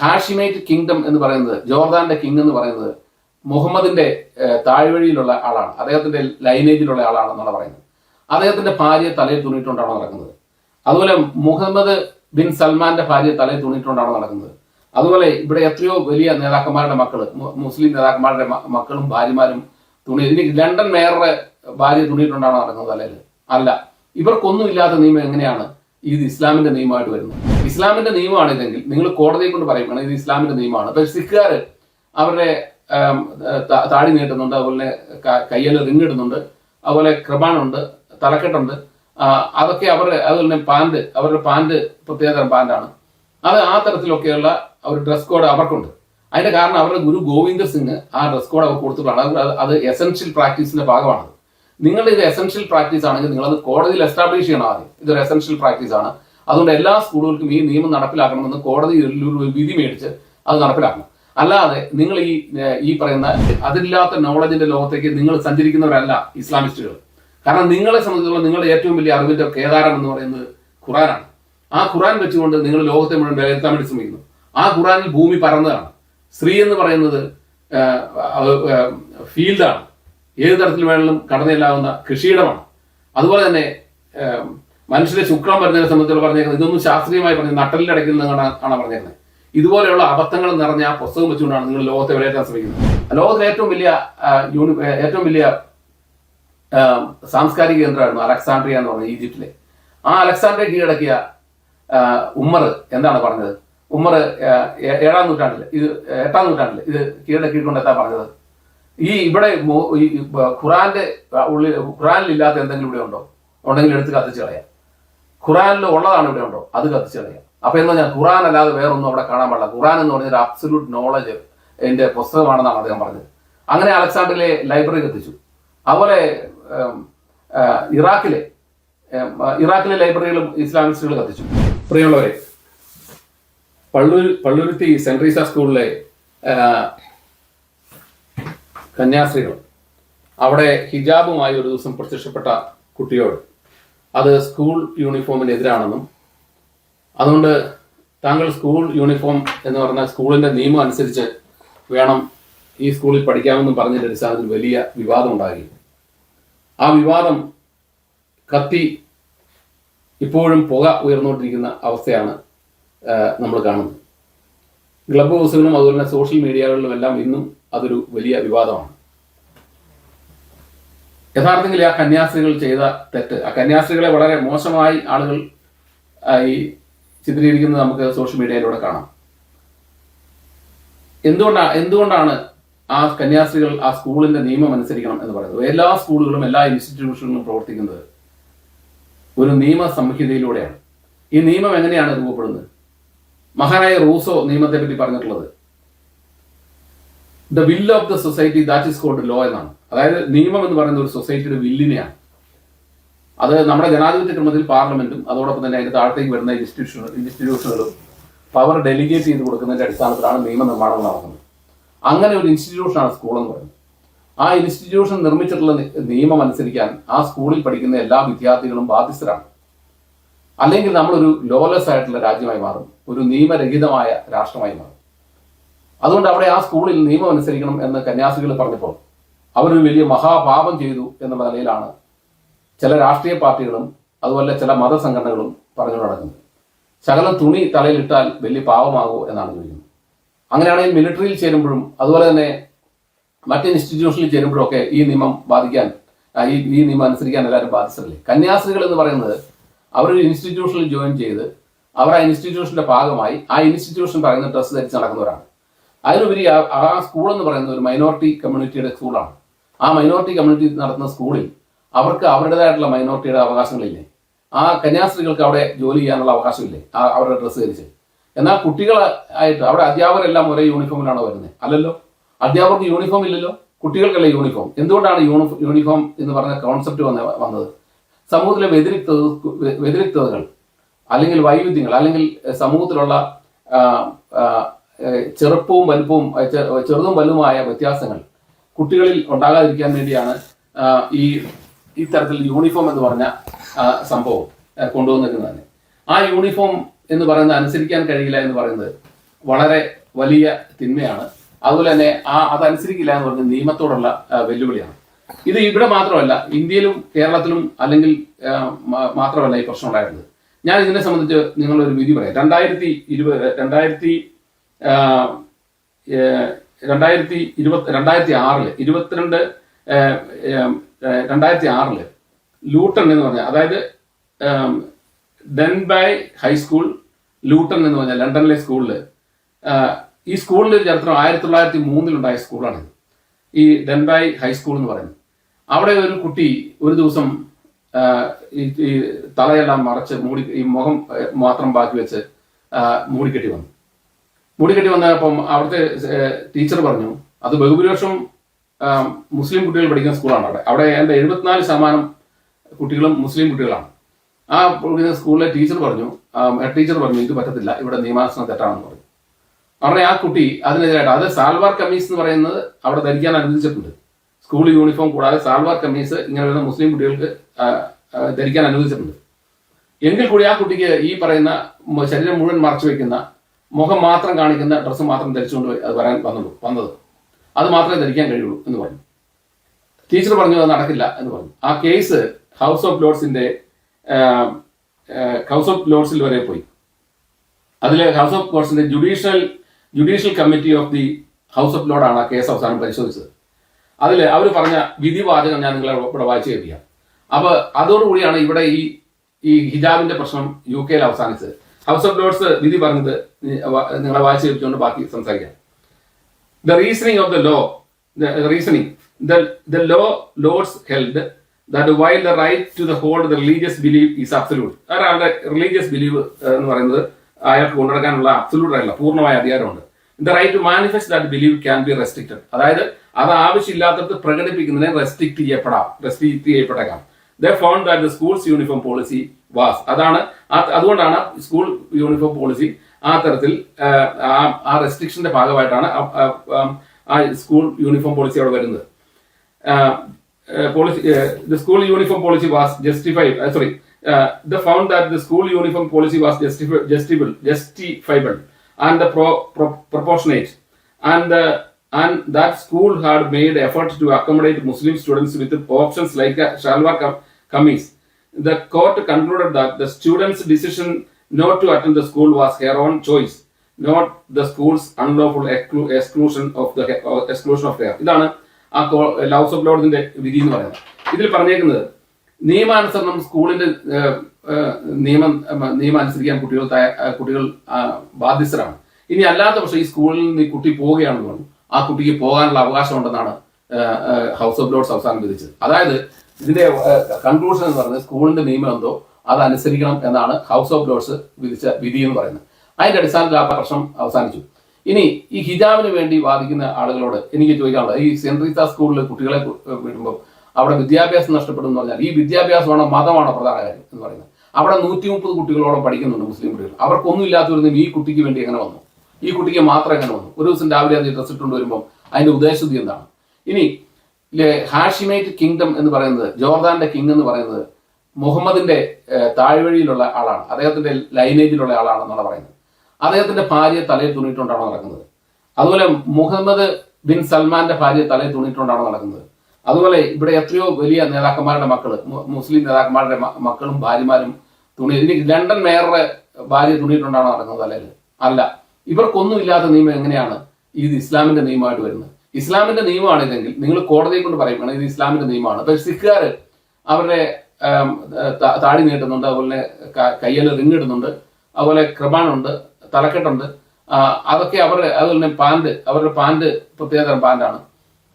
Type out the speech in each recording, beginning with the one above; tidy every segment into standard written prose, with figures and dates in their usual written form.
ഹാഷിമൈറ്റ് kingdom എന്ന് പറയുന്നത്, ജോർദാന്റെ king എന്ന് പറയുന്നത് മുഹമ്മദിന്റെ താഴ്വഴിയിലുള്ള ആളാണ്, അദ്ദേഹത്തിന്റെ ലൈനേജിലുള്ള ആളാണെന്നാണ് പറയുന്നത്. അദ്ദേഹത്തിന്റെ ഭാര്യയെ തലയിൽ തുണിയിട്ടുകൊണ്ടാണ് നടക്കുന്നത്. അതുപോലെ മുഹമ്മദ് ബിൻ സൽമാന്റെ ഭാര്യയെ തലയിൽ തുണിയിട്ടുകൊണ്ടാണ് നടക്കുന്നത്. അതുപോലെ ഇവിടെ എത്രയോ വലിയ നേതാക്കന്മാരുടെ മക്കള്, മുസ്ലിം നേതാക്കന്മാരുടെ മക്കളും ഭാര്യമാരും ഇനി ലണ്ടൻ മേയറുടെ ഭാര്യ തുണിയിട്ടുകൊണ്ടാണ് നടക്കുന്നത് തലയിൽ? അല്ല. ഇവർക്കൊന്നും ഇല്ലാത്ത നിയമം എങ്ങനെയാണ് ഇത് ഇസ്ലാമിന്റെ നിയമമായിട്ട് വരുന്നത്? ഇസ്ലാമിന്റെ നിയമമാണിതെങ്കിൽ നിങ്ങൾ കോടതിയെ കൊണ്ട് പറയുകയാണ് ഇത് ഇസ്ലാമിന്റെ നിയമമാണ്. പക്ഷെ സിഖുകാര് അവരുടെ താടി നീട്ടുന്നുണ്ട്, അതുപോലെ കയ്യിൽ റിങ് ഇടുന്നുണ്ട്, അതുപോലെ കൃപാണുണ്ട്, തലക്കെട്ടുണ്ട്, അതൊക്കെ അതുപോലെ അവരുടെ പാന്റ് പ്രത്യേകതരം പാന്റാണ്. അത് ആ തരത്തിലൊക്കെയുള്ള ഒരു ഡ്രസ് കോഡ് അവർക്കുണ്ട്. അതിന്റെ കാരണം അവരുടെ ഗുരു ഗോവിന്ദ സിംഗ് ആ ഡ്രസ് കോഡ് അവർ കൊടുത്തിട്ടാണ്. അത് എസെൻഷ്യൽ പ്രാക്ടീസിന്റെ ഭാഗമാണ്. നിങ്ങളുടെ ഇത് എസെൻഷ്യൽ പ്രാക്ടീസ് ആണെങ്കിൽ നിങ്ങളത് കോടതിയിൽ എസ്റ്റാബ്ലിഷ് ചെയ്യണം. ആദ്യം ഇതൊരു എസെൻഷ്യൽ പ്രാക്ടീസ് ആണ്, അതുകൊണ്ട് എല്ലാ സ്കൂളുകൾക്കും ഈ നിയമം നടപ്പിലാക്കണമെന്ന് കോടതി ഒരു വിധി മേടിച്ച് അത് നടപ്പിലാക്കണം. അല്ലാതെ നിങ്ങൾ ഈ പറയുന്ന അതില്ലാത്ത നോളജിന്റെ ലോകത്തേക്ക് നിങ്ങൾ സഞ്ചരിക്കുന്നവരല്ല ഇസ്ലാമിസ്റ്റുകൾ. കാരണം നിങ്ങളെ സംബന്ധിച്ചിടത്തോളം നിങ്ങളുടെ ഏറ്റവും വലിയ അറിവിന്റെ കേദാരം എന്ന് പറയുന്നത് ഖുറാനാണ്. ആ ഖുറാൻ വെച്ചുകൊണ്ട് നിങ്ങൾ ലോകത്തെ മുഴുവൻ വിലയിരുത്താൻ വേണ്ടി ശ്രമിക്കുന്നു. ആ ഖുറാനിൽ ഭൂമി പരന്നതാണ്. സ്ത്രീ എന്ന് പറയുന്നത് ഫീൽഡാണ്, ഏത് തരത്തിൽ വേണമെങ്കിലും കടന്നേലാവുന്ന കൃഷിയിടമാണ്. അതുപോലെ തന്നെ മനുഷ്യരെ ശുക്രം വരുന്നതിനെ സംബന്ധിച്ചുള്ള പറഞ്ഞേക്കുന്നത് ഇതൊന്നും ശാസ്ത്രീയമായി പറഞ്ഞത് നട്ടലിന്റെ അടയ്ക്കുന്ന ആണ് പറഞ്ഞേക്കുന്നത്. ഇതുപോലെയുള്ള അബദ്ധങ്ങൾ നിറഞ്ഞ ആ പുസ്തകം വെച്ചുകൊണ്ടാണ് നിങ്ങൾ ലോകത്തെ വിലയിരുത്താൻ ശ്രമിക്കുന്നത്. ലോകത്തിലെ ഏറ്റവും വലിയ സാംസ്കാരിക കേന്ദ്രമായിരുന്നു അലക്സാണ്ട്രിയ എന്ന് പറഞ്ഞ ഈജിപ്തിലെ. ആ അലക്സാണ്ട്രിയ കീഴടക്കിയ ഉമ്മർ എന്താണ് പറഞ്ഞത്? ഉമ്മർ 8-ാം നൂറ്റാണ്ടിൽ ഇത് കീഴടക്കിക്കൊണ്ട് എന്താ പറഞ്ഞത്? ഇവിടെ ഖുറാനിലില്ലാത്ത എന്തെങ്കിലും ഇവിടെ ഉണ്ടോ? ഉണ്ടെങ്കിൽ എടുത്ത് കത്തിച്ച് കളയാം. ഖുറാനിൽ ഉള്ളതാണ് ഇവിടെ ഉണ്ടോ? അത് കത്തിച്ച് കളയാം. അപ്പൊ എന്താ ഞാൻ ഖുറാൻ അല്ലാതെ വേറൊന്നും അവിടെ കാണാൻ പാടില്ല. ഖുറാൻ എന്ന് പറഞ്ഞൊരു അബ്സല്യൂട്ട് നോളജ് എന്റെ പുസ്തകമാണെന്നാണ് അദ്ദേഹം പറഞ്ഞത്. അങ്ങനെ അലക്സാണ്ടറിലെ ലൈബ്രറി കത്തിച്ചു. അതുപോലെ ഇറാഖിലെ ലൈബ്രറികളും ഇസ്ലാമിസ്റ്റുകൾ കത്തിച്ചു. പ്രിയമുള്ളവരെ, പള്ളുരുത്തി സെന്റ് ട്രീസ സ്കൂളിലെ കന്യാസ്ത്രീകൾ അവിടെ ഹിജാബുമായി ഒരു ദിവസം പ്രത്യക്ഷപ്പെട്ട കുട്ടിയോട് അത് സ്കൂൾ യൂണിഫോമിനെതിരാണെന്നും അതുകൊണ്ട് താങ്കൾ സ്കൂൾ യൂണിഫോം എന്ന് പറഞ്ഞാൽ സ്കൂളിന്റെ നിയമം അനുസരിച്ച് വേണം ഈ സ്കൂളിൽ പഠിക്കാമെന്നും പറഞ്ഞതിന്റെ അടിസ്ഥാനത്തിൽ വലിയ വിവാദം ഉണ്ടായി. ആ വിവാദം കത്തി ഇപ്പോഴും പുക ഉയർന്നുകൊണ്ടിരിക്കുന്ന അവസ്ഥയാണ് നമ്മൾ കാണുന്നത്. ക്ലബ് ഹൗസുകളിലും അതുപോലെ തന്നെ സോഷ്യൽ മീഡിയകളിലും എല്ലാം ഇന്നും അതൊരു വലിയ വിവാദമാണ്. യഥാർത്ഥത്തിൽ ആ കന്യാസ്ത്രീകൾ ചെയ്ത തെറ്റ്, ആ കന്യാസ്ത്രീകളെ വളരെ മോശമായി ആളുകൾ ഈ ചിത്രീകരിക്കുന്നത് നമുക്ക് സോഷ്യൽ മീഡിയയിലൂടെ കാണാം. എന്തുകൊണ്ടാണ് ആ കന്യാസ്ത്രീകൾ ആ സ്കൂളിന്റെ നിയമം അനുസരിക്കണം എന്ന് പറയുന്നത്? എല്ലാ സ്കൂളുകളും എല്ലാ ഇൻസ്റ്റിറ്റ്യൂഷനുകളും പ്രവർത്തിക്കുന്നത് ഒരു നിയമ സംഹിതയിലൂടെയാണ്. ഈ നിയമം എങ്ങനെയാണ് രൂപപ്പെടുന്നത്? മഹാനായ റൂസോ നിയമത്തെ പറ്റി പറഞ്ഞിട്ടുള്ളത് the will of the society that is called law എന്നാണ്. അതായത് നിയമം എന്ന് പറയുന്ന ഒരു സൊസൈറ്റിയുടെ വില്ലിനെയാണ്. അത് നമ്മുടെ ജനാധിപത്യ ക്രമത്തിൽ പാർലമെന്റും അതോടൊപ്പം തന്നെ അതിന്റെ താഴത്തേക്ക് വരുന്ന ഇൻസ്റ്റിറ്റ്യൂഷനുകളും പവർ ഡെലിഗേറ്റ് ചെയ്ത് കൊടുക്കുന്നതിന്റെ അടിസ്ഥാനത്തിലാണ് നിയമനിർമ്മാണം നടക്കുന്നത്. അങ്ങനെ ഒരു ഇൻസ്റ്റിറ്റ്യൂഷനാണ് സ്കൂൾ എന്ന് പറയുന്നത്. ആ ഇൻസ്റ്റിറ്റ്യൂഷൻ നിർമ്മിച്ചിട്ടുള്ള നിയമം അനുസരിക്കാൻ ആ സ്കൂളിൽ പഠിക്കുന്ന എല്ലാ വിദ്യാർത്ഥികളും ബാധ്യസ്ഥരാണ്. അല്ലെങ്കിൽ നമ്മളൊരു ലോലെസ് ആയിട്ടുള്ള രാജ്യമായി മാറും, ഒരു നിയമരഹിതമായ രാഷ്ട്രമായി മാറും. അതുകൊണ്ട് അവിടെ ആ സ്കൂളിൽ നിയമം അനുസരിക്കണം എന്ന് കന്യാസ്ത്രീകൾ പറഞ്ഞപ്പോൾ അവരൊരു വലിയ മഹാപാപം ചെയ്തു എന്നുള്ള നിലയിലാണ് ചില രാഷ്ട്രീയ പാർട്ടികളും അതുപോലെ ചില മതസംഘടനകളും പറഞ്ഞു നടക്കുന്നത്. ശകലം തുണി തലയിലിട്ടാൽ വലിയ പാവമാകുമോ എന്നാണ് ചോദിക്കുന്നത്. അങ്ങനെയാണെങ്കിൽ മിലിറ്ററിയിൽ ചേരുമ്പോഴും അതുപോലെ തന്നെ മറ്റ് ഇൻസ്റ്റിറ്റ്യൂഷനിൽ ചേരുമ്പോഴും ഒക്കെ ഈ നിയമം ബാധിക്കാൻ ഈ നിയമം അനുസരിക്കാൻ എല്ലാവരും ബാധിച്ചതല്ലേ? കന്യാസ്ത്രീകൾ എന്ന് പറയുന്നത് അവരൊരു ഇൻസ്റ്റിറ്റ്യൂഷനിൽ ജോയിൻ ചെയ്ത് അവർ ആ ഇൻസ്റ്റിറ്റ്യൂഷന്റെ ഭാഗമായി ആ ഇൻസ്റ്റിറ്റ്യൂഷൻ പറയുന്ന ഡ്രസ്സ് ധരിച്ച് നടക്കുന്നവരാണ്. അതിനുപരി ആ സ്കൂൾ എന്ന് പറയുന്നത് ഒരു മൈനോറിറ്റി കമ്മ്യൂണിറ്റിയുടെ സ്കൂളാണ്. ആ മൈനോറിറ്റി കമ്മ്യൂണിറ്റി നടത്തുന്ന സ്കൂളിൽ അവർക്ക് അവരുടേതായിട്ടുള്ള മൈനോറിറ്റിയുടെ അവകാശങ്ങളില്ലേ? ആ കന്യാസ്ത്രീകൾക്ക് അവിടെ ജോലി ചെയ്യാനുള്ള അവകാശമില്ലേ അവരുടെ ഡ്രസ്സ് ധരിച്ച്? എന്നാൽ കുട്ടികളായിട്ട് അവിടെ അധ്യാപകരെല്ലാം ഒരേ യൂണിഫോമിലാണോ വരുന്നത്? അല്ലല്ലോ. അധ്യാപകർക്ക് യൂണിഫോം ഇല്ലല്ലോ, കുട്ടികൾക്കല്ലേ യൂണിഫോം. എന്തുകൊണ്ടാണ് യൂണിഫോം എന്ന് പറഞ്ഞ കോൺസെപ്റ്റ് വന്നത്? സമൂഹത്തിലെ വ്യതിരിക്തതകൾ അല്ലെങ്കിൽ വൈവിധ്യങ്ങൾ അല്ലെങ്കിൽ സമൂഹത്തിലുള്ള ചെറുപ്പവും വലുപ്പവും ചെറുതും വലുതുമായ വ്യത്യാസങ്ങൾ കുട്ടികളിൽ ഉണ്ടാകാതിരിക്കാൻ വേണ്ടിയാണ് ഈ തരത്തിൽ യൂണിഫോം എന്ന് പറഞ്ഞ സംഭവം കൊണ്ടുവന്നിരിക്കുന്നത് തന്നെ. ആ യൂണിഫോം എന്ന് പറയുന്നത് അനുസരിക്കാൻ കഴിയില്ല എന്ന് പറയുന്നത് വളരെ വലിയ തിന്മയാണ്. അതുപോലെ തന്നെ അതനുസരിക്കില്ല എന്ന് പറഞ്ഞ നിയമത്തോടുള്ള വെല്ലുവിളിയാണ്. ഇത് ഇവിടെ മാത്രമല്ല, ഇന്ത്യയിലും കേരളത്തിലും അല്ലെങ്കിൽ മാത്രമല്ല ഈ പ്രശ്നം ഉണ്ടായിരുന്നത്. ഞാൻ ഇതിനെ സംബന്ധിച്ച് നിങ്ങളൊരു വിധി പറയാം. 2006 ലൂട്ടൺ എന്ന് പറഞ്ഞ, അതായത് ഡെൻബൈ ഹൈസ്കൂൾ ലൂട്ടൺ എന്ന് പറഞ്ഞ ലണ്ടനിലെ സ്കൂളില്, ഈ സ്കൂളിന്റെ ഒരു ചരിത്രം 1903 സ്കൂളാണിത്, ഈ ഡെൻബൈ ഹൈസ്കൂൾ എന്ന് പറയുന്നത്. അവിടെ ഒരു കുട്ടി ഒരു ദിവസം ഈ തലയെല്ലാം മറച്ച് ഈ മുഖം മാത്രം ബാക്കി വെച്ച് മൂടിക്കെട്ടി വന്നപ്പം അവിടുത്തെ ടീച്ചർ പറഞ്ഞു, അത് ബഹുഭൂരിപക്ഷം മുസ്ലിം കുട്ടികൾ പഠിക്കുന്ന സ്കൂളാണ്. അവിടെ ഏതാണ്ട് 74% കുട്ടികളും മുസ്ലിം കുട്ടികളാണ്. ആ സ്കൂളിലെ ടീച്ചർ പറഞ്ഞു ഇത് പറ്റത്തില്ല, ഇവിടെ നിയമാനുസരണം തെറ്റാണെന്ന് പറഞ്ഞു. അവിടെ ആ കുട്ടി അതിനെതിരായിട്ട്, അത് സാൽവാർ കമ്മീസ് എന്ന് പറയുന്നത് അവിടെ ധരിക്കാൻ അനുവദിച്ചിട്ടുണ്ട്. സ്കൂൾ യൂണിഫോം കൂടാതെ സാൽവാർ കമ്മീസ് ഇങ്ങനെ വരുന്ന മുസ്ലിം കുട്ടികൾക്ക് ധരിക്കാൻ അനുവദിച്ചിട്ടുണ്ട്. എങ്കിൽ കൂടി ആ കുട്ടിക്ക് ഈ പറയുന്ന ശരീരം മുഴുവൻ മറച്ചു വെക്കുന്ന, മുഖം മാത്രം കാണിക്കുന്ന ഡ്രസ്സ് മാത്രം ധരിച്ചുകൊണ്ട് അത് വന്നത് അത് മാത്രമേ ധരിക്കാൻ കഴിയുള്ളൂ എന്ന് പറഞ്ഞു. ടീച്ചർ പറഞ്ഞു അത് നടക്കില്ല എന്ന് പറഞ്ഞു. ആ കേസ് ഹൗസ് ഓഫ് ലോർഡ്സിൽ വരെ പോയി. അതിൽ ഹൗസ് ഓഫ് ലോർഡ്സിന്റെ judicial committee of the house of lord ആണ് ആ കേസ് അവസാനം പരിശോധിച്ചത്. അതിൽ അവർ പറഞ്ഞ വിധിവാചകം ഞാൻ നിങ്ങളെ ഇവിടെ വായിച്ചു കേൾപ്പിക്കാം. അപ്പൊ അതോടുകൂടിയാണ് ഇവിടെ ഈ ഹിജാബിന്റെ പ്രശ്നം UK അവസാനിച്ചത്. ഹൗസ് ഓഫ് ലോർഡ്സ് വിധി പറഞ്ഞത് നിങ്ങളെ വായിച്ചു കേൾപ്പിച്ചുകൊണ്ട് ബാക്കി സംസാരിക്കാം. The reasoning of the law, the law lords held that while the right to hold the religious belief is absolute, ഒരാളുടെ റിലീജിയസ് ബിലീവ് എന്ന് പറയുന്നത് അയാൾക്ക് കൊണ്ടുനടക്കാനുള്ള അബ്സല്യൂട്ട് ആയിട്ടുള്ള പൂർണ്ണമായ അധികാരമുണ്ട്. The right to manifest that belief can be restricted, അതായത് അത് ആവശ്യമില്ലാത്തത് പ്രകടിപ്പിക്കുന്നതിനെ റെസ്ട്രിക്ട് ചെയ്യപ്പെട്ടേക്കാം. They found that the school's uniform policy was, അതുകൊണ്ടാണ് സ്കൂൾ യൂണിഫോം പോളിസി ആ തരത്തിൽ ആ റെസ്ട്രിക്ഷന്റെ ഭാഗമായിട്ടാണ് ആ സ്കൂൾ യൂണിഫോം പോളിസി അവിടെ വരുന്നത്. The school uniform policy was they found that the school uniform policy was justifiable and proportionate, and that school had made effort to accommodate Muslim students with options like a shalwar kameez. The court concluded that the students' decision not to attend the school was her own choice, not the school's unlawful exclusion of her. ഇതാണ് ആ house of ലോർഡ്സിന്റെ വിധി എന്ന് പറയുന്നത്. ഇതിൽ പറഞ്ഞേക്കുന്നത് നിയമാനുസരണം സ്കൂളിന്റെ നിയമം അനുസരിക്കാൻ കുട്ടികൾ ബാധ്യസ്ഥരാണ്. ഇനി അല്ലാത്ത പക്ഷേ ഈ സ്കൂളിൽ നിന്ന് ഈ കുട്ടി പോവുകയാണെന്ന് പറഞ്ഞു, ആ കുട്ടിക്ക് പോകാനുള്ള അവകാശം ഉണ്ടെന്നാണ് ഹൗസ് ഓഫ് ലോർഡ്സ് അവസാനം വിധിച്ചത്. അതായത് ഇതിന്റെ കൺക്ലൂഷൻ എന്ന് പറയുന്നത് സ്കൂളിന്റെ നിയമം എന്തോ അത് അനുസരിക്കണം എന്നാണ് ഹൗസ് ഓഫ് ലോർഡ്സ് വിധിച്ച വിധി എന്ന് പറയുന്നത്. അതിന്റെ അടിസ്ഥാനത്തിൽ ആ പ്രശ്നം അവസാനിച്ചു. ഇനി ഈ ഹിജാബിന് വേണ്ടി വാദിക്കുന്ന ആളുകളോട് എനിക്ക് ചോദിക്കാനുള്ളത്, ഈ സെന്റ് റീത്ത സ്കൂളിൽ കുട്ടികളെ വിടുമ്പോൾ അവിടെ വിദ്യാഭ്യാസം നഷ്ടപ്പെടും എന്ന് പറഞ്ഞാൽ ഈ വിദ്യാഭ്യാസമാണോ മതമാണോ പ്രധാന കാര്യം എന്ന് പറയുന്നത്? അവിടെ 130 കുട്ടികളോളം പഠിക്കുന്നുണ്ട് മുസ്ലിം കുട്ടികൾ. അവർക്കൊന്നും ഇല്ലാത്തവരുന്നും ഈ കുട്ടിക്ക് വേണ്ടി എങ്ങനെ വന്നു? ഈ കുട്ടിക്ക് മാത്രം എങ്ങനെ വന്നു? ഒരു ദിവസം രാവിലെ അത് ഡ്രസ് ഇട്ടുകൊണ്ട് വരുമ്പോൾ അതിന്റെ ഉദ്ദേശശുദ്ധി എന്താണ്? ഇനി ഹാഷിമൈറ്റ് കിങ്ഡം എന്ന് പറയുന്നത്, ജോർദാന്റെ കിങ് എന്ന് പറയുന്നത് മുഹമ്മദിന്റെ താഴ്വഴിയിലുള്ള ആളാണ്, അദ്ദേഹത്തിന്റെ ലൈനേജിലുള്ള ആളാണെന്നാണ് പറയുന്നത്. അദ്ദേഹത്തിന്റെ ഭാര്യ തലയിൽ തുണിയിട്ടുകൊണ്ടാണോ നടക്കുന്നത്? അതുപോലെ മുഹമ്മദ് ബിൻ സൽമാന്റെ ഭാര്യ തലയിൽ തുണിയിട്ടുകൊണ്ടാണോ നടക്കുന്നത്? അതുപോലെ ഇവിടെ എത്രയോ വലിയ നേതാക്കന്മാരുടെ മക്കള്, മുസ്ലിം നേതാക്കന്മാരുടെ മക്കളും ഭാര്യമാരും ഇനി ലണ്ടൻ മേയറുടെ ഭാര്യ തുണിയിട്ടുണ്ടാണോ നടക്കുന്നത്? തലയിൽ അല്ല. ഇവർക്കൊന്നും ഇല്ലാത്ത നിയമം എങ്ങനെയാണ് ഇത് ഇസ്ലാമിന്റെ നിയമമായിട്ട് വരുന്നത്? ഇസ്ലാമിന്റെ നിയമമാണില്ലെങ്കിൽ നിങ്ങൾ കോടതിയെ കൊണ്ട് പറയും ഇത് ഇസ്ലാമിന്റെ നിയമമാണ്. അപ്പൊ സിഖുകാർ അവരുടെ താടി നീട്ടുന്നുണ്ട്, അതുപോലെ കയ്യിൽ റിങ് ഇടുന്നുണ്ട്, അതുപോലെ കൃപാണുണ്ട്, തലക്കെട്ടുണ്ട്, അതൊക്കെ അതുപോലെ അവരുടെ പാന്റ് പ്രത്യേകതരം പാന്റാണ്.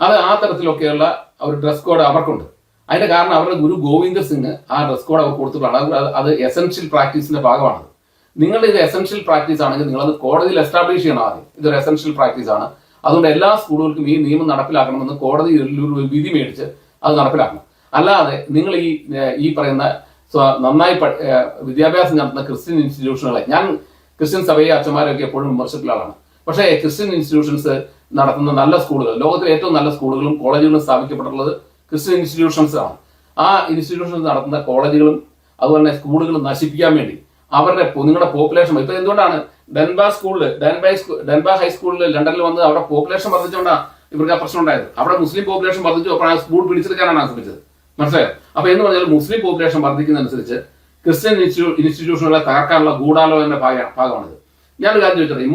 അത് ആ തരത്തിലൊക്കെയുള്ള ഒരു ഡ്രസ് കോഡ് അവർക്കുണ്ട്. അതിന്റെ കാരണം അവരുടെ ഗുരു ഗോവിന്ദ സിംഗ് ആ ഡ്രസ് കോഡ് അവർ കൊടുത്തിട്ടാണ്. അത് എസെൻഷ്യൽ പ്രാക്ടീസിന്റെ ഭാഗമാണ്. നിങ്ങളുടെ ഇത് എസെൻഷ്യൽ പ്രാക്ടീസ് ആണെങ്കിൽ നിങ്ങളത് കോടതിയിൽ എസ്റ്റാബ്ലിഷ് ചെയ്യണം. ആദ്യം ഇതൊരു എസെൻഷ്യൽ പ്രാക്ടീസ് ആണ്, അതുകൊണ്ട് എല്ലാ സ്കൂളുകൾക്കും ഈ നിയമം നടപ്പിലാക്കണമെന്ന് കോടതിയിൽ ഒരു വിധി മേടിച്ച് അത് നടപ്പിലാക്കണം. അല്ലാതെ നിങ്ങൾ ഈ പറയുന്ന നന്നായി വിദ്യാഭ്യാസം നടത്തുന്ന ക്രിസ്ത്യൻ ഇൻസ്റ്റിറ്റ്യൂഷനുകളെ, ഞാൻ ക്രിസ്ത്യൻ സഭയെ അച്ഛന്മാരൊക്കെ എപ്പോഴും വിമർശിക്കുന്ന ആളാണ്. പക്ഷേ ക്രിസ്ത്യൻ ഇൻസ്റ്റിറ്റ്യൂഷൻസ് നടത്തുന്ന നല്ല സ്കൂളുകൾ, ലോകത്തിലെ ഏറ്റവും നല്ല സ്കൂളുകളും കോളേജുകളും സ്ഥാപിക്കപ്പെട്ടിട്ടുള്ളത് ക്രിസ്ത്യൻ ഇൻസ്റ്റിറ്റ്യൂഷൻസ് ആണ്. ആ ഇൻസ്റ്റിറ്റ്യൂഷൻസ് നടത്തുന്ന കോളേജുകളും അതുപോലെ തന്നെ സ്കൂളുകളും നശിപ്പിക്കാൻ വേണ്ടി നിങ്ങളുടെ പോപ്പുലേഷൻ, ഇപ്പൊ എന്തുകൊണ്ടാണ് ഡൻബാ ഹൈസ്കൂളിൽ ലണ്ടനിൽ വന്ന് അവിടെ പോപ്പുലേഷൻ വർദ്ധിച്ചുകൊണ്ടാണ് ഇവർക്ക് ആ പ്രശ്നം ഉണ്ടായത്. അവിടെ മുസ്ലിം പോപ്പുലേഷൻ വർദ്ധിച്ചു, അപ്പോൾ ആ സ്കൂൾ പിടിച്ചെടുക്കാനാണ് ശ്രമിച്ചത്. മനസ്സിലായോ? അപ്പൊ എന്ന് പറഞ്ഞാൽ മുസ്ലിം പോപ്പുലേഷൻ വർദ്ധിക്കുന്നതനുസരിച്ച് ക്രിസ്ത്യൻ ഇൻസ്റ്റിറ്റ്യൂഷനുകളെ തകർക്കാനുള്ള ഗൂഢാലോചന ഭാഗമാണിത്. ഞാനൊരു കാര്യം ചോദിച്ചത്, ഈ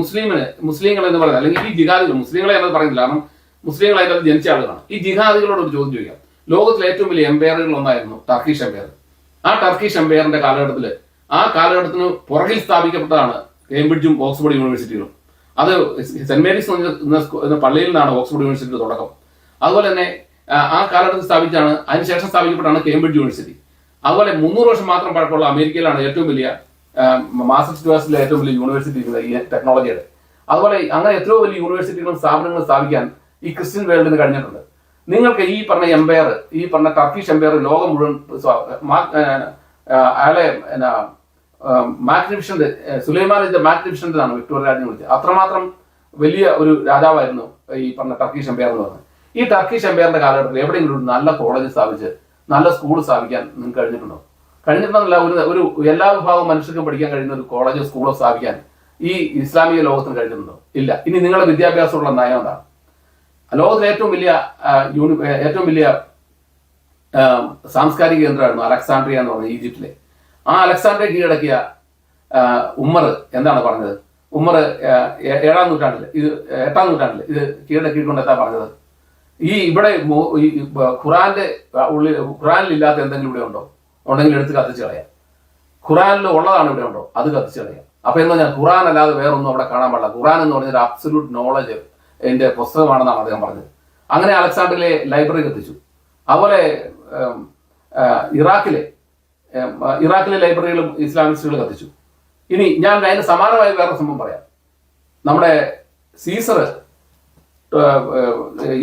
മുസ്ലിങ്ങൾ എന്ന് പറയുന്നത്, അല്ലെങ്കിൽ ഈ ജിഹാദികൾ, മുസ്ലിങ്ങളെ എന്നത് പറയുന്നില്ല, കാരണം മുസ്ലിങ്ങൾ അതിനകത്ത് ജനിച്ച ആളുകളാണ്. ഈ ജിഹാദികളോട് ഒരു ചോദ്യം ചോദിക്കാം. ലോകത്തിലെ ഏറ്റവും വലിയ എംപയറുകൾ ഒന്നായിരുന്നു ടർക്കിഷ് എംപയർ. ആ ടർക്കിഷ് എംപയറിന്റെ കാലഘട്ടത്തിൽ, ആ കാലഘട്ടത്തിന് പുറകിൽ സ്ഥാപിക്കപ്പെട്ടതാണ് കേംബ്രിഡ്ജും ഓക്സ്ഫോർഡ് യൂണിവേഴ്സിറ്റികളും. അത് സെന്റ് മേരീസ് എന്ന പള്ളിയിൽ നിന്നാണ് ഓക്സ്ഫോർഡ് യൂണിവേഴ്സിറ്റിയുടെ തുടക്കം. അതുപോലെ തന്നെ ആ കാലഘട്ടത്തിൽ സ്ഥാപിച്ചാണ്, അതിനുശേഷം സ്ഥാപിക്കപ്പെട്ടാണ് കേംബ്രിഡ്ജ് യൂണിവേഴ്സിറ്റി. അതുപോലെ 300 വർഷം മാത്രം പഴക്കമുള്ള അമേരിക്കയിലാണ് ഏറ്റവും വലിയ മാസച്യൂസെറ്റ്സിലെ ഏറ്റവും വലിയ യൂണിവേഴ്സിറ്റി ഈ ടെക്നോളജിയുടെ. അതുപോലെ അങ്ങനെ എത്രയോ വലിയ യൂണിവേഴ്സിറ്റികളും സ്ഥാപനങ്ങളും സ്ഥാപിക്കാൻ ഈ ക്രിസ്ത്യൻ വേൾഡിന് കഴിഞ്ഞിട്ടുണ്ട്. നിങ്ങൾക്ക് ഈ പറഞ്ഞ എംപയർ, ഈ പറഞ്ഞ ടർക്കിഷ് എംപയർ ലോകം മുഴുവൻ അയാളെ മാഗ്നിഫിഷന്റ്, സുലൈമാൻ മാഗ്നിഫിഷന്റ് എന്നാണ് വിക്ടോറിയ രാജ്യം വിളിച്ചത്. അത്രമാത്രം വലിയ ഒരു രാജാവായിരുന്നു ഈ പറഞ്ഞ ടർക്കിഷ് എംപയർ എന്ന് പറഞ്ഞത്. ഈ ടർക്കിഷ് എംപയറിന്റെ കാലഘട്ടത്തിൽ എവിടെയെങ്കിലും ഒരു നല്ല കോളേജ് സ്ഥാപിച്ച് നല്ല സ്കൂൾ സ്ഥാപിക്കാൻ നിങ്ങൾക്ക് കഴിഞ്ഞിട്ടുണ്ടോ? കഴിഞ്ഞിട്ടുണ്ടെന്നില്ല, ഒരു എല്ലാ വിഭാഗം മനുഷ്യർക്കും പഠിക്കാൻ കഴിയുന്ന ഒരു കോളേജോ സ്കൂളോ സ്ഥാപിക്കാൻ ഈ ഇസ്ലാമിക ലോകത്തിന് കഴിഞ്ഞിട്ടുണ്ടോ? ഇല്ല. ഇനി നിങ്ങളുടെ വിദ്യാഭ്യാസമുള്ള നയം എന്താണ്? ലോകത്തിലെ ഏറ്റവും വലിയ സാംസ്കാരിക കേന്ദ്രമായിരുന്നു അലക്സാണ്ട്രിയ എന്ന് പറഞ്ഞ ഈജിപ്തിലെ. ആ അലക്സാണ്ട്രിയ കീഴടക്കിയ ഉമ്മർ എന്താണ് പറഞ്ഞത്? ഉമ്മർ 8-ാം നൂറ്റാണ്ടില് ഇത് കീഴടക്കിക്കൊണ്ട് എന്താ പറഞ്ഞത്? ഇവിടെ ഖുറാനിലില്ലാത്ത എന്തെങ്കിലും ഇവിടെ ഉണ്ടോ? ഉണ്ടെങ്കിൽ എടുത്ത് കത്തിച്ച് കളയാം. ഖുറാനിൽ ഉള്ളതാണ് ഇവിടെ ഉണ്ടോ? അത് കത്തിച്ച് കളയാം. അപ്പൊ എന്ന് പറഞ്ഞാൽ ഖുറാൻ അല്ലാതെ വേറൊന്നും അവിടെ കാണാൻ പാടില്ല. ഖുറാൻ എന്ന് പറഞ്ഞൊരു അബ്സല്യൂട്ട് നോളജ് എന്റെ പുസ്തകമാണെന്നാണ് അദ്ദേഹം പറഞ്ഞത്. അങ്ങനെ അലക്സാണ്ടറിലെ ലൈബ്രറി കത്തിച്ചു. അതുപോലെ ഇറാഖിലെ ലൈബ്രറികളും ഇസ്ലാമിസ്റ്റുകൾ കത്തിച്ചു. ഇനി ഞാൻ അതിന് സമാനമായ വേറെ സംഭവം പറയാം. നമ്മുടെ സീസർ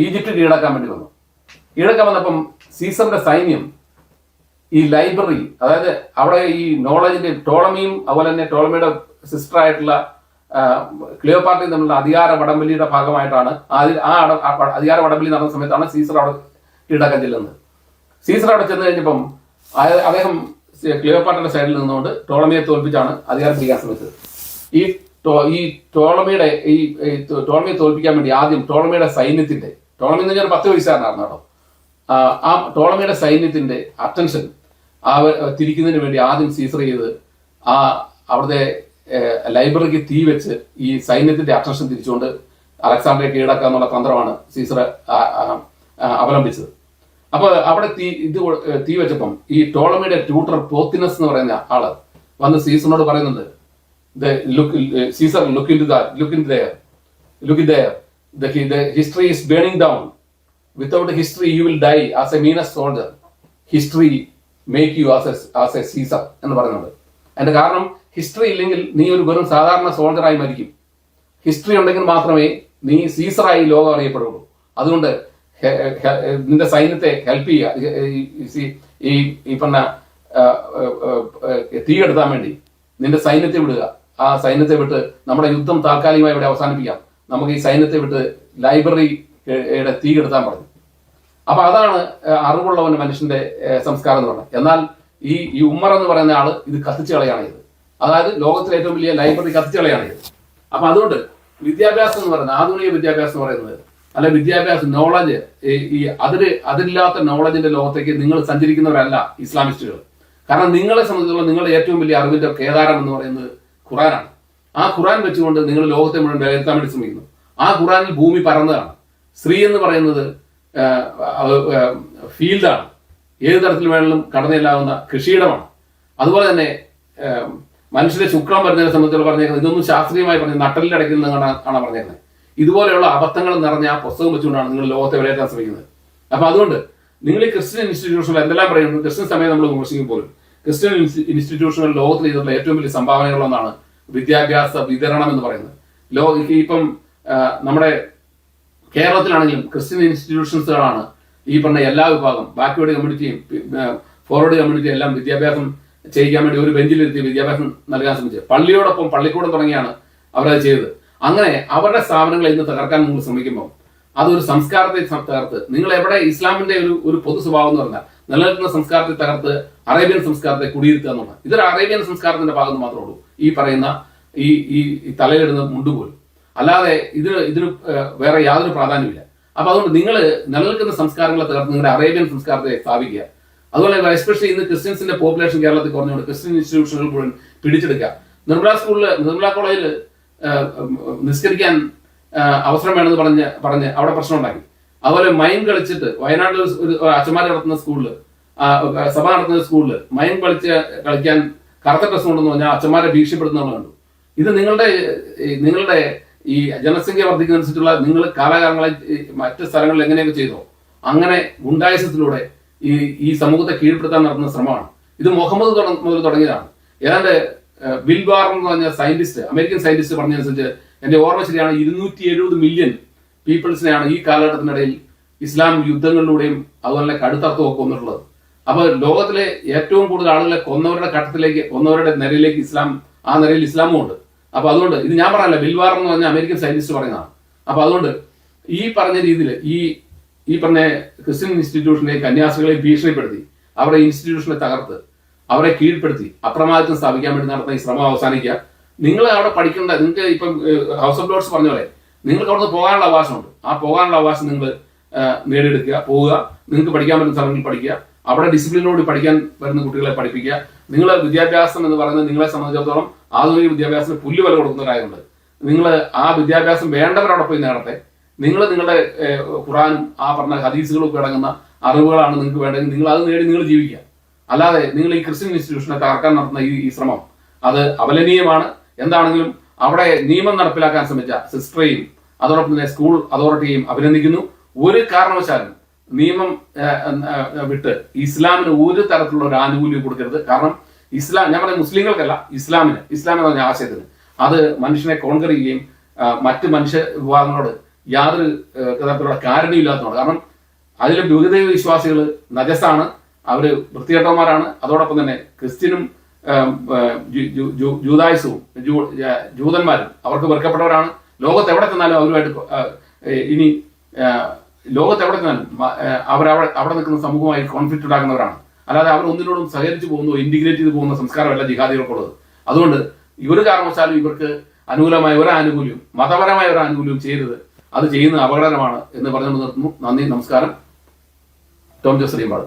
ഈജിപ്റ്റ് കീഴടക്കാൻ വേണ്ടി വന്നു. കീഴടക്കാൻ വന്നപ്പം സീസറിന്റെ സൈന്യം ഈ ലൈബ്രറി, അതായത് അവിടെ ഈ നോളജിന്റെ ടോളമിയും അതുപോലെ തന്നെ ടോളമിയുടെ സിസ്റ്റർ ആയിട്ടുള്ള ക്ലിയോപാട്രയും തമ്മിലുള്ള അധികാര വടംവലിയുടെ ഭാഗമായിട്ടാണ് അധികാര വടംവലി നടന്ന സമയത്താണ് സീസർ അവിടെ കീഴടക്കാൻ ചെല്ലുന്നത്. സീസർ അവിടെ ചെന്ന് കഴിഞ്ഞപ്പം അദ്ദേഹം ക്ലിയോപാട്രയുടെ സൈഡിൽ നിന്നുകൊണ്ട് ടോളമിയെ തോൽപ്പിച്ചാണ് അധികാരം പിടിക്കാൻ ശ്രമിച്ചത്. ഈ ടോളമിയെ തോൽപ്പിക്കാൻ വേണ്ടി ആദ്യം ടോളമിയുടെ സൈന്യത്തിന്റെ, ടോളമി എന്ന് പറഞ്ഞാൽ 10 വയസ്സുകാരനായിരുന്നു കേട്ടോ, ആ ടോളമിയുടെ സൈന്യത്തിന്റെ അറ്റൻഷൻ തിരിക്കുന്നതിന് വേണ്ടി ആദ്യം സീസർ ചെയ്ത് അവിടുത്തെ ലൈബ്രറിക്ക് തീ വെച്ച് ഈ സൈന്യത്തിന്റെ അറ്റൻഷൻ തിരിച്ചുകൊണ്ട് അലക്സാണ്ടറിയെ കീഴടക്കുക എന്നുള്ള തന്ത്രമാണ് സീസർ അവലംബിച്ചത്. അപ്പൊ അവിടെ തീ വെച്ചപ്പം ഈ ടോളമിയുടെ ട്യൂട്ടർ പോത്തിനസ് എന്ന് പറയുന്ന ആള് വന്ന് സീസറിനോട് പറയുന്നുണ്ട്, Caesar, look in there. The history is burning down. Without history, you will die as a meanest soldier. History make you as a Caesar എന്ന് പറയുന്നത്. അതിന്റെ കാരണം ഹിസ്റ്ററി ഇല്ലെങ്കിൽ നീ ഒരു വെറും സാധാരണ സോൾജറായി മരിക്കും. ഹിസ്റ്ററി ഉണ്ടെങ്കിൽ മാത്രമേ നീ സീസറായി ലോകം അറിയപ്പെടുള്ളൂ. അതുകൊണ്ട് നിന്റെ സൈന്യത്തെ ഹെൽപ്പ് ചെയ്യുക. ഈ പറഞ്ഞ തീയെടുത്താൻ വേണ്ടി നിന്റെ സൈന്യത്തെ വിടുക. ആ സൈന്യത്തെ വിട്ട് നമ്മുടെ യുദ്ധം താൽക്കാലികമായി ഇവിടെ അവസാനിപ്പിക്കാം. നമുക്ക് ഈ സൈന്യത്തെ വിട്ട് ലൈബ്രറിയുടെ തീ കെടുത്താൻ പറഞ്ഞു. അപ്പൊ അതാണ് അറിവുള്ളവൻ മനുഷ്യന്റെ സംസ്കാരം എന്ന് പറയുന്നത്. എന്നാൽ ഈ ഉമ്മർ എന്ന് പറയുന്ന ആള് ഇത് കത്തിച്ചു കളയാണ് ചെയ്തത്. അതായത് ലോകത്തിലെ ഏറ്റവും വലിയ ലൈബ്രറി കത്തിച്ചു കളയാണ് ചെയ്തത്. അപ്പൊ അതുകൊണ്ട് വിദ്യാഭ്യാസം എന്ന് പറയുന്നത്, ആധുനിക വിദ്യാഭ്യാസം എന്ന് പറയുന്നത്, അല്ല വിദ്യാഭ്യാസം, നോളജ്, ഈ അതിരില്ലാത്ത നോളജിന്റെ ലോകത്തേക്ക് നിങ്ങൾ സഞ്ചരിക്കുന്നവരല്ല ഇസ്ലാമിസ്റ്റുകൾ. കാരണം നിങ്ങളെ സംബന്ധിച്ചുള്ള നിങ്ങളുടെ ഏറ്റവും വലിയ അറിവിന്റെ കേദാരം എന്ന് പറയുന്നത് ഖുറാനാണ്. ആ ഖുറാൻ വെച്ചുകൊണ്ട് നിങ്ങൾ ലോകത്തെ മുഴുവൻ വിലയിരുത്താൻ വേണ്ടി ശ്രമിക്കുന്നു. ആ ഖുറാനിൽ ഭൂമി പരന്നതാണ്. സ്ത്രീ എന്ന് പറയുന്നത് ഫീൽഡാണ്. ഏത് തരത്തിൽ വേണമെങ്കിലും കടന്നെല്ലാവുന്ന കൃഷിയിടമാണ്. അതുപോലെ തന്നെ മനുഷ്യന്റെ ശുക്രം വരുന്നതിനെ സംബന്ധിച്ചുള്ള പറഞ്ഞേക്കുന്നത് ഇതൊന്നും ശാസ്ത്രീയമായി പറഞ്ഞത് നട്ടലിലടയ്ക്കുന്നതാണ് പറഞ്ഞേക്കുന്നത്. ഇതുപോലെയുള്ള അബദ്ധങ്ങൾ നിറഞ്ഞ ആ പുസ്തകം വെച്ചുകൊണ്ടാണ് നിങ്ങൾ ലോകത്തെ വിലയിരുത്താൻ ശ്രമിക്കുന്നത്. അപ്പൊ അതുകൊണ്ട് നിങ്ങൾ ഈ ക്രിസ്ത്യൻ ഇൻസ്റ്റിറ്റ്യൂഷനിൽ എന്തെല്ലാം പറയുന്നു, ക്രിസ്ത്യൻ സമയം നമ്മൾ വിമർശിക്കും പോലും ക്രിസ്ത്യൻ ഇൻസ്റ്റിറ്റ്യൂഷനുകൾ ലോകത്തിൽ ചെയ്തിട്ടുള്ള ഏറ്റവും വലിയ സംഭാവനകളൊന്നാണ് വിദ്യാഭ്യാസ വിതരണം എന്ന് പറയുന്നത്. ഇപ്പം നമ്മുടെ കേരളത്തിലാണെങ്കിലും ക്രിസ്ത്യൻ ഇൻസ്റ്റിറ്റ്യൂഷൻസുകളാണ് ഈ പറഞ്ഞ എല്ലാ വിഭാഗം, ബാക്ക്വേർഡ് കമ്മ്യൂണിറ്റിയും ഫോർവേഡ് കമ്മ്യൂണിറ്റിയും എല്ലാം വിദ്യാഭ്യാസം ചെയ്യിക്കാൻ വേണ്ടി ഒരു ബെഞ്ചിലിരുത്തി വിദ്യാഭ്യാസം നൽകാൻ ശ്രമിച്ചത്. പള്ളിയോടൊപ്പം പള്ളിക്കൂടം തുടങ്ങിയാണ് അവരത് ചെയ്തത്. അങ്ങനെ അവരുടെ സ്ഥാപനങ്ങളെ ഇന്ന് തകർക്കാൻ നിങ്ങൾ ശ്രമിക്കുമ്പോൾ അതൊരു സംസ്കാരത്തെ തകർത്ത്, നിങ്ങൾ എവിടെ ഇസ്ലാമിന്റെ ഒരു പൊതു സ്വഭാവം എന്ന് പറഞ്ഞാൽ നിലനിൽക്കുന്ന സംസ്കാരത്തെ തകർത്ത് അറേബ്യൻ സംസ്കാരത്തെ കുടിയിരുത്തുക എന്നുള്ളത്. ഇതൊരു അറേബ്യൻ സംസ്കാരത്തിന്റെ ഭാഗത്ത് മാത്രമേ ഉള്ളൂ. ഈ പറയുന്ന ഈ ഈ തലയിലിടുന്ന മുണ്ടുപോലും. അല്ലാതെ ഇതിന് വേറെ യാതൊരു പ്രാധാന്യമില്ല. അപ്പൊ അതുകൊണ്ട് നിങ്ങൾ നിലനിൽക്കുന്ന സംസ്കാരങ്ങളെ തകർത്ത് നിങ്ങളുടെ അറേബ്യൻ സംസ്കാരത്തെ സ്ഥാപിക്കുക. അതുപോലെ എസ്പെഷ്യലി ഇന്ന് ക്രിസ്ത്യൻസിന്റെ പോപ്പുലേഷൻ കേരളത്തിൽ കുറഞ്ഞുകൊണ്ട് ക്രിസ്ത്യൻ ഇൻസ്റ്റിറ്റ്യൂഷനുകൾ മുഴുവൻ പിടിച്ചെടുക്കുക. നിർമ്മല കോളേജിൽ നിസ്കരിക്കാൻ അവസരം വേണമെന്ന് പറഞ്ഞ് അവിടെ പ്രശ്നം ഉണ്ടാക്കി. അതുപോലെ മൈൻ കളിച്ചിട്ട് വയനാട്ടിൽ ഒരു അച്ഛന്മാർ നടത്തുന്ന സ്കൂളിൽ, സഭ നടത്തുന്ന സ്കൂളിൽ മൈൻ കളിക്കാൻ കറുത്ത ഡ്രസ് കൊണ്ടെന്ന് പറഞ്ഞാൽ അച്ഛന്മാരെ ഭീഷണിപ്പെടുത്തുന്നതാണ് കണ്ടു. ഇത് നിങ്ങളുടെ ഈ ജനസംഖ്യ വർദ്ധിക്കുന്നതനുസരിച്ചുള്ള നിങ്ങൾ കാലാകാലങ്ങളായി മറ്റ് സ്ഥലങ്ങളിൽ എങ്ങനെയൊക്കെ ചെയ്തോ അങ്ങനെ ഗുണ്ടായുസത്തിലൂടെ ഈ സമൂഹത്തെ കീഴ്പ്പെടുത്താൻ നടത്തുന്ന ശ്രമമാണ്. ഇത് മുഹമ്മദ് മുതൽ തുടങ്ങിയതാണ്. ഏതാണ്ട് വിൽ ബാർ എന്ന് പറഞ്ഞ സയന്റിസ്റ്റ്, അമേരിക്കൻ സയന്റിസ്റ്റ് പറഞ്ഞതനുസരിച്ച് എന്റെ ഓർമ്മ ശരിയാണ്, 270 മില്യൺ പീപ്പിൾസിനെയാണ് ഈ കാലഘട്ടത്തിനിടയിൽ ഇസ്ലാം യുദ്ധങ്ങളിലൂടെയും അതുപോലെ കടുത്തർത്ഥവും കൊന്നിട്ടുള്ളത്. അപ്പൊ ലോകത്തിലെ ഏറ്റവും കൂടുതൽ ആളുകളെ കൊന്നവരുടെ നിരയിലേക്ക് ആ നിരയിൽ ഇസ്ലാമും ഉണ്ട്. അപ്പൊ അതുകൊണ്ട് ഇത് ഞാൻ പറഞ്ഞല്ല, ബിൽവാർ എന്ന് പറഞ്ഞ അമേരിക്കൻ സയന്റിസ്റ്റ് പറയുന്നതാണ്. അപ്പൊ അതുകൊണ്ട് ഈ പറഞ്ഞ രീതിയിൽ ഈ പറഞ്ഞ ക്രിസ്ത്യൻ ഇൻസ്റ്റിറ്റ്യൂഷനെ കന്യാസ്ത്രീകളെ ഭീഷണിപ്പെടുത്തി അവരുടെ ഇൻസ്റ്റിറ്റ്യൂഷനെ തകർത്ത് അവരെ കീഴ്പ്പെടുത്തി അപ്രമാദിത്വം സ്ഥാപിക്കാൻ വേണ്ടി നടത്തുന്ന ഈ ശ്രമം അവസാനിക്കുക. നിങ്ങൾ അവിടെ പഠിക്കേണ്ട, നിങ്ങൾക്ക് ഇപ്പം ഹൗസ് ഓഫ് ലോർഡ്സ് പറഞ്ഞ പോലെ നിങ്ങൾക്ക് അവിടുന്ന് പോകാനുള്ള അവകാശമുണ്ട്. ആ പോകാനുള്ള അവകാശം നിങ്ങൾ നേടിയെടുക്കുക, പോവുക, നിങ്ങൾക്ക് പഠിക്കാൻ പറ്റുന്ന സ്ഥലങ്ങളിൽ പഠിക്കുക, അവിടെ ഡിസിപ്ലിനോട് പഠിക്കാൻ വരുന്ന കുട്ടികളെ പഠിപ്പിക്കുക. നിങ്ങൾ വിദ്യാഭ്യാസം എന്ന് പറയുന്നത് നിങ്ങളെ സംബന്ധിച്ചിടത്തോളം ആധുനിക വിദ്യാഭ്യാസത്തിന് പുല്ലുവില കൊടുക്കുന്നവരായതുകൊണ്ട് നിങ്ങൾ ആ വിദ്യാഭ്യാസം വേണ്ടവരവിടെ പോയി നേടട്ടെ. നിങ്ങളുടെ ഖുറാനും ആ പറഞ്ഞ ഹദീസുകളും ഒക്കെ അടങ്ങുന്ന അറിവുകളാണ് നിങ്ങൾക്ക് വേണ്ടത്. നിങ്ങൾ അത് നേടി നിങ്ങൾ ജീവിക്കുക. അല്ലാതെ നിങ്ങൾ ഈ ക്രിസ്ത്യൻ ഇൻസ്റ്റിറ്റ്യൂഷനെ തകർക്കാൻ നടത്തുന്ന ഈ ശ്രമം അത് അപലനീയമാണ്. എന്താണെങ്കിലും അവിടെ നിയമം നടപ്പിലാക്കാൻ ശ്രമിച്ച സിസ്റ്ററെയും അതോടൊപ്പം തന്നെ സ്കൂൾ അതോറിറ്റിയെയും അഭിനന്ദിക്കുന്നു. ഒരു കാരണവശാലും നിയമം വിട്ട് ഇസ്ലാമിന് ഒരു തരത്തിലുള്ള ഒരു ആനുകൂല്യം കൊടുക്കരുത്. കാരണം ഇസ്ലാം, ഞാൻ പറഞ്ഞ മുസ്ലിങ്ങൾക്കല്ല, ഇസ്ലാം എന്ന് പറഞ്ഞ ആശയത്തിന് അത് മനുഷ്യനെ കോൺകർ ചെയ്യുകയും മറ്റ് മനുഷ്യ വിഭാഗങ്ങളോട് യാതൊരു തരത്തിലുള്ള കാരണമില്ലാത്തതാണ്. കാരണം അതിലെ ബഹുദൈവ വിശ്വാസികൾ നജസാണ്, അവര് വൃത്തികെട്ടവന്മാരാണ്. അതോടൊപ്പം തന്നെ ക്രിസ്ത്യനും ജൂതായുസവും ജൂതന്മാരും അവർക്ക് വെറുക്കപ്പെട്ടവരാണ്. ലോകത്ത് എവിടെ ചെന്നാലും അവരുമായിട്ട് ഇനി ലോകത്ത് എവിടെ ചെന്നാലും അവിടെ നിൽക്കുന്ന സമൂഹമായി കോൺഫ്ലിക്റ്റ് ഉണ്ടാക്കുന്നവരാണ്. അല്ലാതെ അവർ ഒന്നിനോടും സഹകരിച്ചു പോകുന്നു, ഇന്റിഗ്രേറ്റ് ചെയ്ത് പോകുന്ന സംസ്കാരമല്ല ജിഹാദികൾക്കുള്ളത്. അതുകൊണ്ട് ഒരു കാരണവശാലും ഇവർക്ക് അനുകൂലമായ ഒരു ആനുകൂല്യം, മതപരമായ ഒരു ആനുകൂല്യം ചെയ്യരുത്. അത് ചെയ്യുന്നത് അപകടകരമാണ് എന്ന് പറഞ്ഞു നിർത്തുന്നു. നന്ദി, നമസ്കാരം. ടോം ജോസ് റിയമ്പാട്.